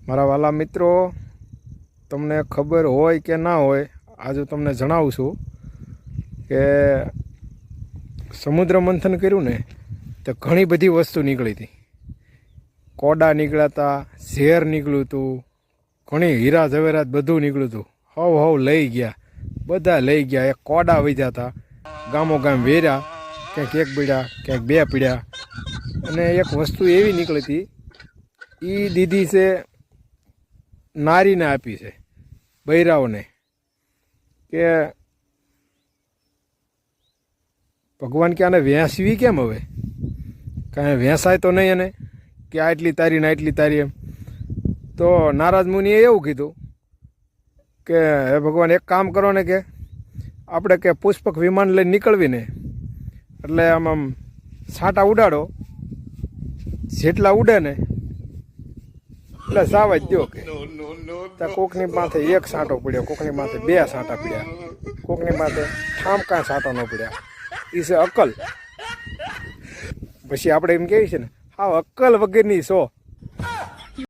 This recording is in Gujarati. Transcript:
મારા વાલા મિત્રો, તમને ખબર હોય કે ના હોય, આજે તમને જણાવું છું કે સમુદ્ર મંથન કર્યું ને તો ઘણી બધી વસ્તુ નીકળી હતી. કોડા નીકળ્યા હતા, ઝેર નીકળ્યું હતું, ઘણી હીરા ઝવેરાત બધું નીકળ્યું હતું. હવ લઈ ગયા, બધા લઈ ગયા. એક કોડા વધ્યા હતા, ગામો ગામ વેર્યા, ક્યાંક એક પીડ્યા, ક્યાંક બે પીડ્યા. અને એક વસ્તુ એવી નીકળી હતી, એ દીધી છે નારીને આપી છે, બૈરાઓને, કે ભગવાન કે આને વેસવી કેમ? હવે કાંઈ વેસાય તો નહીં એને, કે આટલી તારી ને આટલી તારી એમ. તો નારાજ મુનિએ એવું કીધું કે હે ભગવાન, એક કામ કરો ને, કે આપણે કે પુષ્પક વિમાન લઈને નીકળવીને, એટલે આમ છાંટા ઉડાડો, જેટલા ઉડે ને એટલે સાવા જ દો. કે ત્યાં કોકની માથે એક છાંટો પડ્યો, કોકની માથે બે છાંટા પડ્યા, કોકની માથે ઠામકા છાંટા ન પડ્યા. એ છે અક્કલ. પછી આપણે એમ કહીએ છીએ ને, હા અક્કલ વગરની છો.